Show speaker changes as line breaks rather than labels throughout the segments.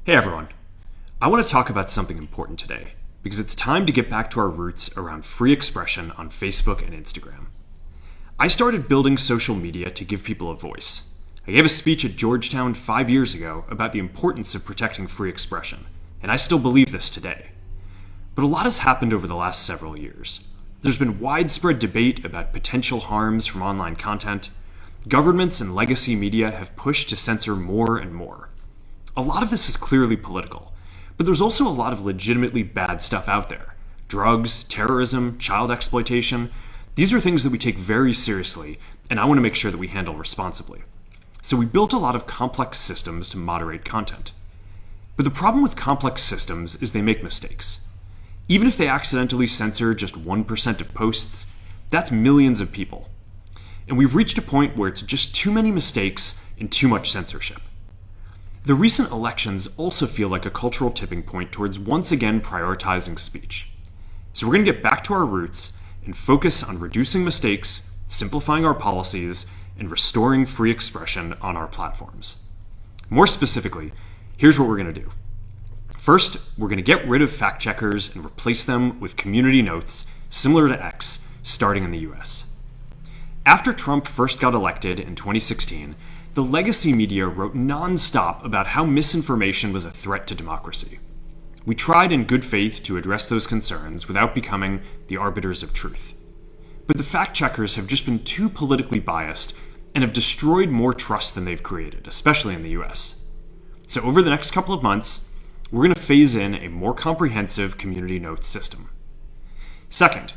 Hey everyone. I want to talk about something important today because it's time to get back to our roots around free expression on Facebook and Instagram. I started building social media to give people a voice. I gave a speech at Georgetown 5 years ago about the importance of protecting free expression, and I still believe this today. But a lot has happened over the last several years. There's been widespread debate about potential harms from online content. Governments and legacy media have pushed to censor more and more. A lot of this is clearly political, but there's also a lot of legitimately bad stuff out there. Drugs, terrorism, child exploitation. These are things that we take very seriously, and I want to make sure that we handle responsibly. So we built a lot of complex systems to moderate content. But the problem with complex systems is they make mistakes. Even if they accidentally censor just 1% of posts, that's millions of people. And we've reached a point where it's just too many mistakes and too much censorship. The recent elections also feel like a cultural tipping point towards once again prioritizing speech. So we're going to get back to our roots and focus on reducing mistakes, simplifying our policies, and restoring free expression on our platforms. More specifically, here's what we're going to do. First, we're going to get rid of fact checkers and replace them with community notes similar to X, starting in the US. After Trump first got elected in 2016, the legacy media wrote non-stop about how misinformation was a threat to democracy. We tried in good faith to address those concerns without becoming the arbiters of truth. But the fact-checkers have just been too politically biased and have destroyed more trust than they've created, especially in the US. So over the next couple of months, we're going to phase in a more comprehensive community notes system. Second,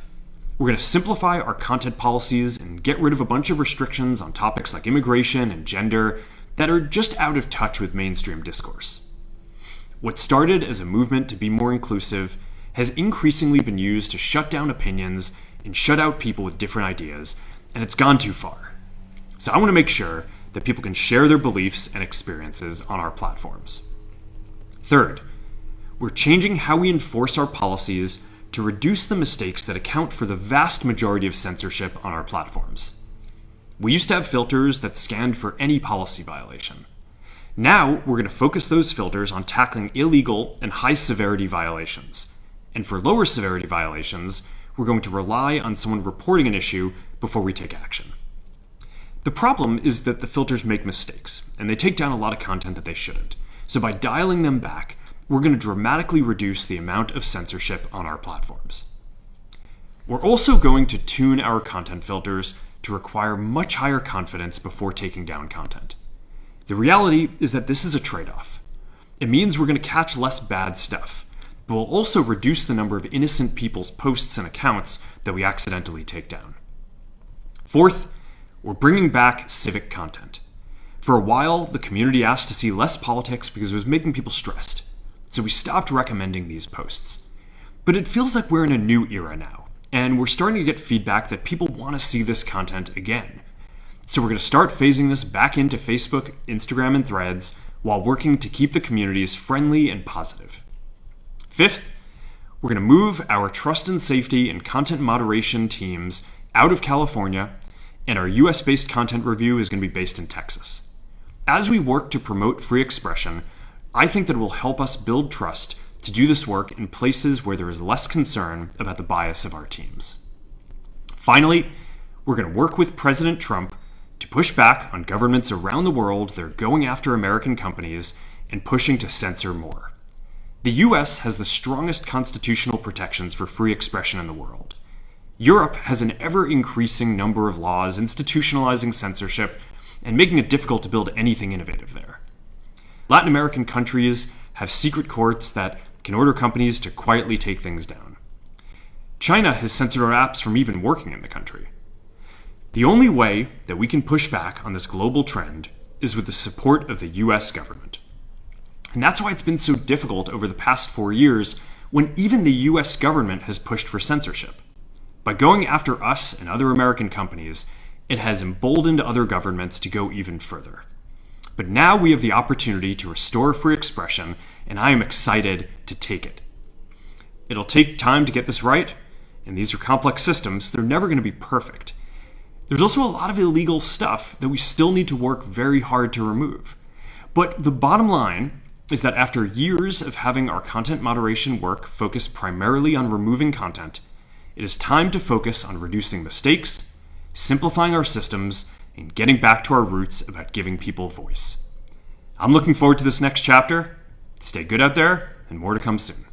we're going to simplify our content policies and get rid of a bunch of restrictions on topics like immigration and gender that are just out of touch with mainstream discourse. What started as a movement to be more inclusive has increasingly been used to shut down opinions and shut out people with different ideas, and it's gone too far. So I want to make sure that people can share their beliefs and experiences on our platforms. Third, we're changing how we enforce our policies to reduce the mistakes that account for the vast majority of censorship on our platforms. We used to have filters that scanned for any policy violation. Now, we're going to focus those filters on tackling illegal and high-severity violations. And for lower severity violations, we're going to rely on someone reporting an issue before we take action. The problem is that the filters make mistakes, and they take down a lot of content that they shouldn't. So by dialing them back, we're going to dramatically reduce the amount of censorship on our platforms. We're also going to tune our content filters to require much higher confidence before taking down content. The reality is that this is a trade-off. It means we're going to catch less bad stuff, but we'll also reduce the number of innocent people's posts and accounts that we accidentally take down. Fourth, we're bringing back civic content. For a while, the community asked to see less politics because it was making people stressed. So we stopped recommending these posts. But it feels like we're in a new era now, and we're starting to get feedback that people want to see this content again. So we're going to start phasing this back into Facebook, Instagram, and Threads while working to keep the communities friendly and positive. Fifth, we're going to move our trust and safety and content moderation teams out of California, and our US-based content review is going to be based in Texas. As we work to promote free expression, I think that it will help us build trust to do this work in places where there is less concern about the bias of our teams. Finally, we're going to work with President Trump to push back on governments around the world that are going after American companies and pushing to censor more. The US has the strongest constitutional protections for free expression in the world. Europe has an ever-increasing number of laws institutionalizing censorship and making it difficult to build anything innovative there. Latin American countries have secret courts that can order companies to quietly take things down. China has censored our apps from even working in the country. The only way that we can push back on this global trend is with the support of the US government. And that's why it's been so difficult over the past 4 years when even the US government has pushed for censorship. By going after us and other American companies, it has emboldened other governments to go even further. But now we have the opportunity to restore free expression, and I am excited to take it. It'll take time to get this right, and these are complex systems. They're never going to be perfect. There's also a lot of illegal stuff that we still need to work very hard to remove. But the bottom line is that after years of having our content moderation work focus primarily on removing content, it is time to focus on reducing mistakes, simplifying our systems, and getting back to our roots about giving people voice. I'm looking forward to this next chapter. Stay good out there, and more to come soon.